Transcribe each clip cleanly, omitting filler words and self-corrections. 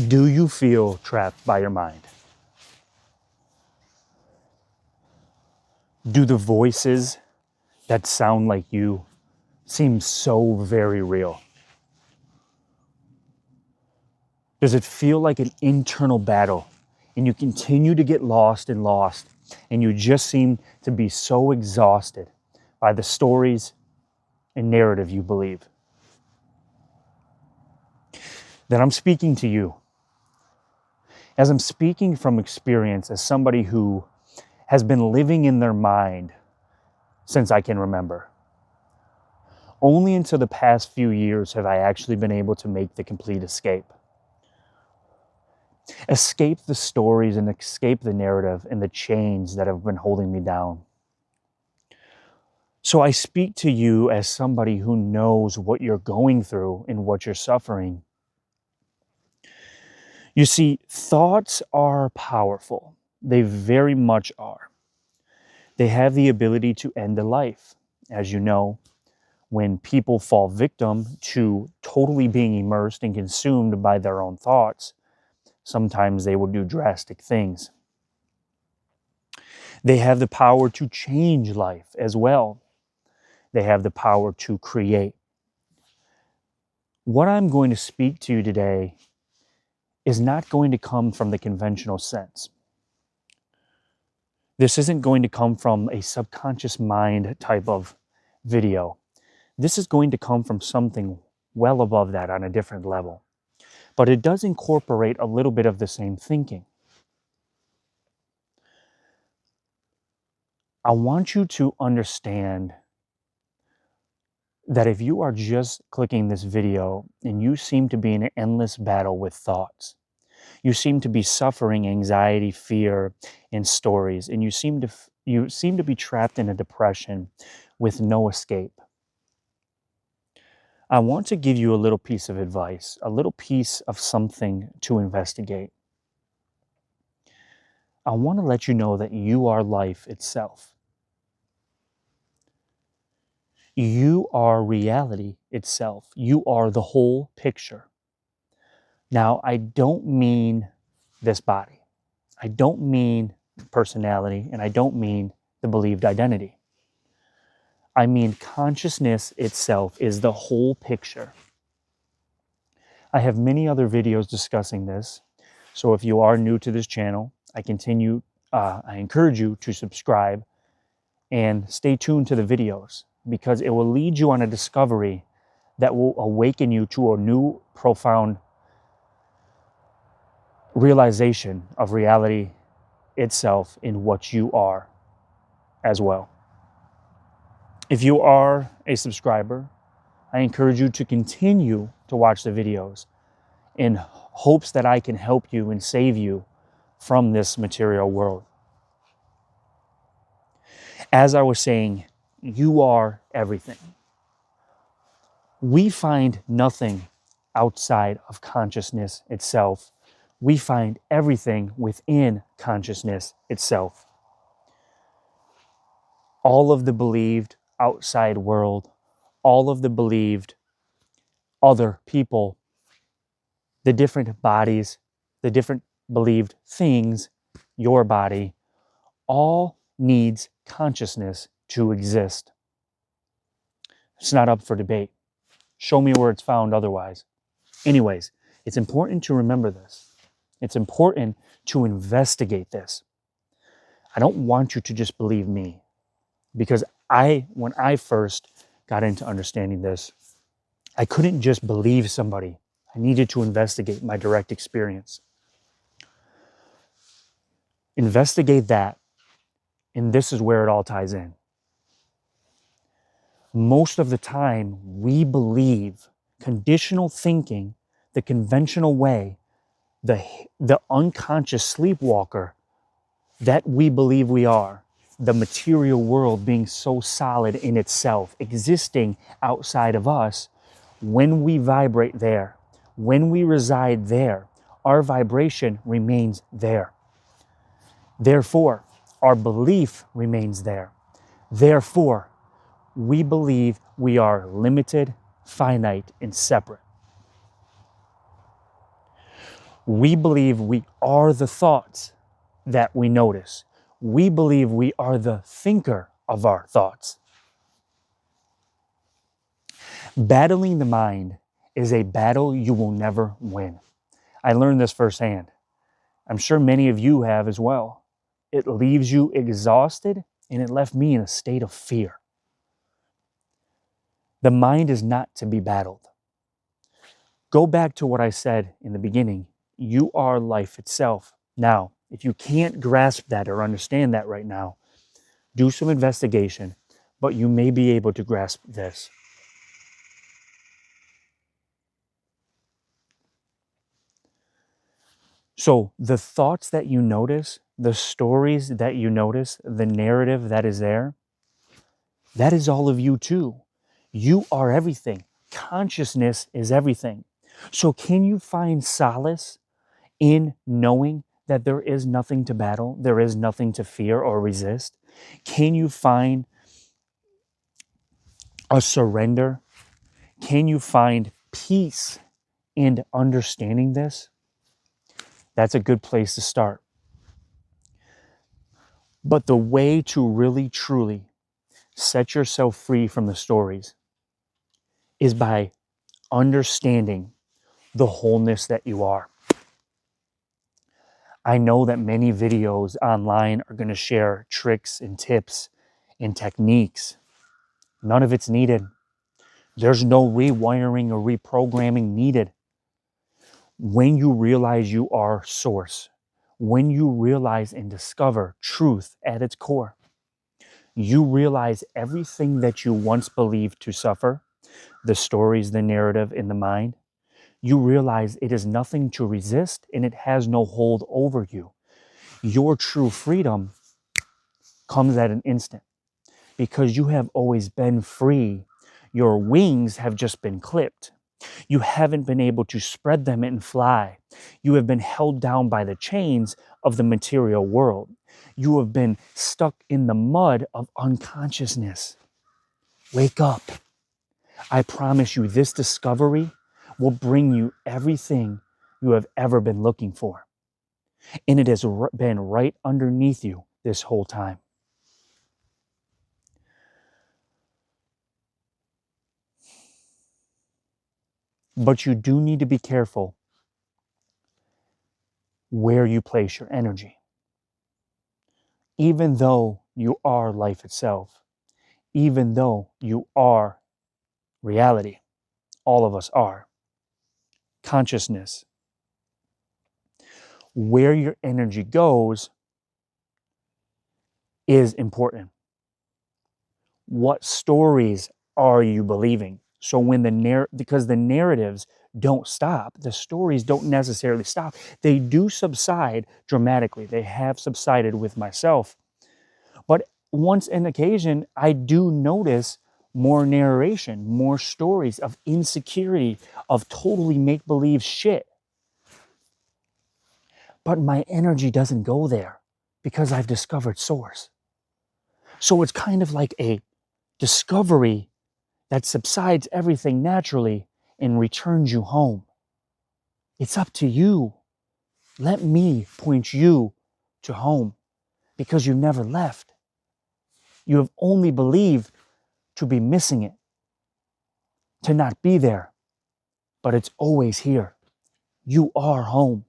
Do you feel trapped by your mind? Do the voices that sound like you seem so very real? Does it feel like an internal battle and you continue to get lost and you just seem to be so exhausted by the stories and narrative you believe? Then I'm speaking to you. As I'm speaking from experience, as somebody who has been living in their mind since I can remember. Only until the past few years have I actually been able to make the complete escape. Escape the stories and escape the narrative and the chains that have been holding me down. So I speak to you as somebody who knows what you're going through and what you're suffering. You see, thoughts are powerful. They very much are. They have the ability to end a life. As you know, when people fall victim to totally being immersed and consumed by their own thoughts, sometimes they will do drastic things. They have the power to change life as well. They have the power to create. What I'm going to speak to you today is not going to come from the conventional sense. This isn't going to come from a subconscious mind type of video. This is going to come from something well above that on a different level. But it does incorporate a little bit of the same thinking. I want you to understand that if you are just clicking this video and you seem to be in an endless battle with thoughts, you seem to be suffering anxiety, fear, and stories, and you seem to be trapped in a depression with no escape. I want to give you a little piece of advice, a little piece of something to investigate. I want to let you know that you are life itself. You are reality itself. You are the whole picture. Now, I don't mean this body. I don't mean personality, and I don't mean the believed identity. I mean consciousness itself is the whole picture. I have many other videos discussing this, so if you are new to this channel, I encourage you to subscribe and stay tuned to the videos, because it will lead you on a discovery that will awaken you to a new, profound realization of reality itself in what you are as well. If you are a subscriber, I encourage you to continue to watch the videos in hopes that I can help you and save you from this material world. As I was saying, you are everything. We find nothing outside of consciousness itself. We find everything within consciousness itself. All of the believed outside world, all of the believed other people, the different bodies, the different believed things, your body, all needs consciousness to exist. It's not up for debate. Show me where it's found otherwise. Anyways, it's important to remember this. It's important to investigate this. I don't want you to just believe me, because when I first got into understanding this, I couldn't just believe somebody. I needed to investigate my direct experience. Investigate that, and this is where it all ties in. Most of the time, we believe conditional thinking, the conventional way, the unconscious sleepwalker that we believe we are, the material world being so solid in itself, existing outside of us. When we vibrate there, when we reside there, our vibration remains there. Therefore, our belief remains there. Therefore, we believe we are limited, finite, and separate. We believe we are the thoughts that we notice. We believe we are the thinker of our thoughts. Battling the mind is a battle you will never win. I learned this firsthand. I'm sure many of you have as well. It leaves you exhausted, and it left me in a state of fear. The mind is not to be battled. Go back to what I said in the beginning. You are life itself. Now, if you can't grasp that or understand that right now, do some investigation, but you may be able to grasp this. So the thoughts that you notice, the stories that you notice, the narrative that is there, that is all of you too. You are everything. Consciousness is everything. So can you find solace in knowing that there is nothing to battle, there is nothing to fear or resist? Can you find a surrender? Can you find peace in understanding this? That's a good place to start. But the way to really, truly set yourself free from the stories is by understanding the wholeness that you are. I know that many videos online are going to share tricks and tips and techniques. None of it's needed. There's no rewiring or reprogramming needed. When you realize you are source, when you realize and discover truth at its core, you realize everything that you once believed to suffer, the stories, the narrative in the mind, you realize it is nothing to resist and it has no hold over you. Your true freedom comes at an instant because you have always been free. Your wings have just been clipped. You haven't been able to spread them and fly. You have been held down by the chains of the material world. You have been stuck in the mud of unconsciousness. Wake up. I promise you, this discovery will bring you everything you have ever been looking for. And it has been right underneath you this whole time. But you do need to be careful where you place your energy. Even though you are life itself, even though you are reality, all of us are, consciousness, where your energy goes is important. What stories are you believing? So when because the narratives don't stop, the stories don't necessarily stop. They do subside dramatically. They have subsided with myself. But once an occasion, I do notice more narration, more stories of insecurity, of totally make-believe shit. But my energy doesn't go there because I've discovered source. So it's kind of like a discovery that subsides everything naturally and returns you home. It's up to you. Let me point you to home because you never left. You have only believed to be missing it, to not be there, but it's always here. You are home.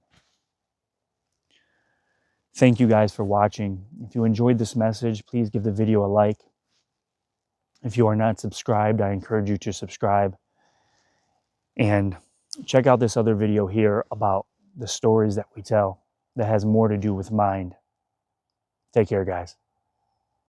Thank you guys for watching. If you enjoyed this message, please give the video a like. If you are not subscribed, I encourage you to subscribe. And check out this other video here about the stories that we tell that has more to do with mind. Take care, guys.